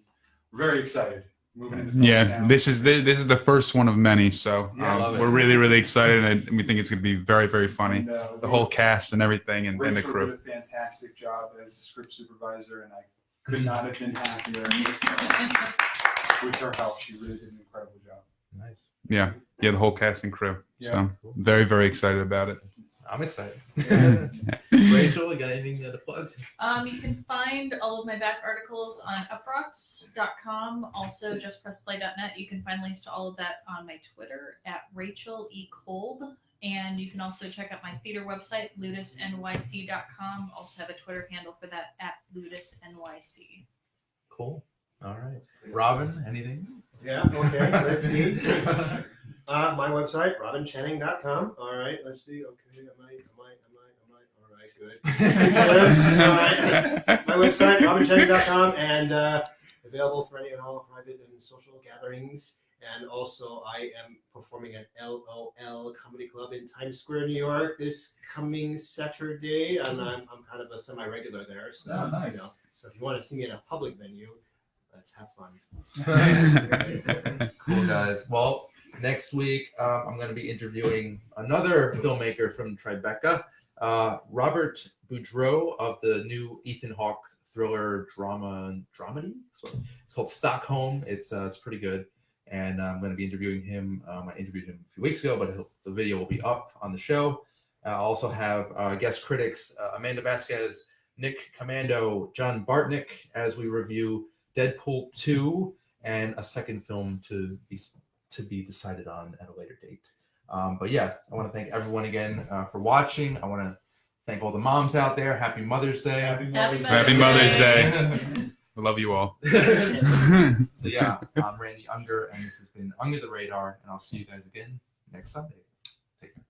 we're very excited. Moving into now. This is the first one of many, so we're really, really excited, and we think it's going to be very, very funny. And, the whole cast and everything, and the crew. Did a fantastic job as a script supervisor, and I could not have been happier with her help. She really did an incredible job. Nice. Yeah, the whole cast and crew. Yeah. So very, very excited about it. I'm excited. Rachel, you got anything to plug? You can find all of my back articles on uprocks.com, also justpressplay.net. You can find links to all of that on my Twitter at Rachel E. Kolb. And you can also check out my theater website, ludusnyc.com. Also have a Twitter handle for that at ludusnyc. Cool. All right. Robin, anything? Yeah, okay, let's see. My website, robinchanning.com. All right, let's see. Okay, am I? All right, good. All right. My website, robinchanning.com, and available for any and all private and social gatherings. And also, I am performing at LOL Comedy Club in Times Square, New York, this coming Saturday, and I'm kind of a semi-regular there. So, Oh, nice. you know, so if you want to see me in a public venue, let's have fun. Cool, guys. Well, next week I'm going to be interviewing another filmmaker from Tribeca, Robert Boudreau of the new Ethan Hawke thriller dramedy. So it's called Stockholm. It's pretty good. And I'm going to be interviewing him. I interviewed him a few weeks ago, but the video will be up on the show. I also have guest critics Amanda Vasquez, Nick Commando, John Bartnick as we review Deadpool 2 and a second film to be decided on at a later date. But yeah, I want to thank everyone again for watching. I want to thank all the moms out there. Happy Mother's Day. Happy Mother's Day. I love you all. So yeah, I'm Randy Unger, and this has been Under the Radar, and I'll see you guys again next Sunday. Take care.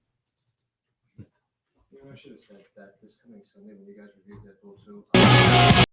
You know, I should have said that this coming Sunday when you guys reviewed Deadpool 2.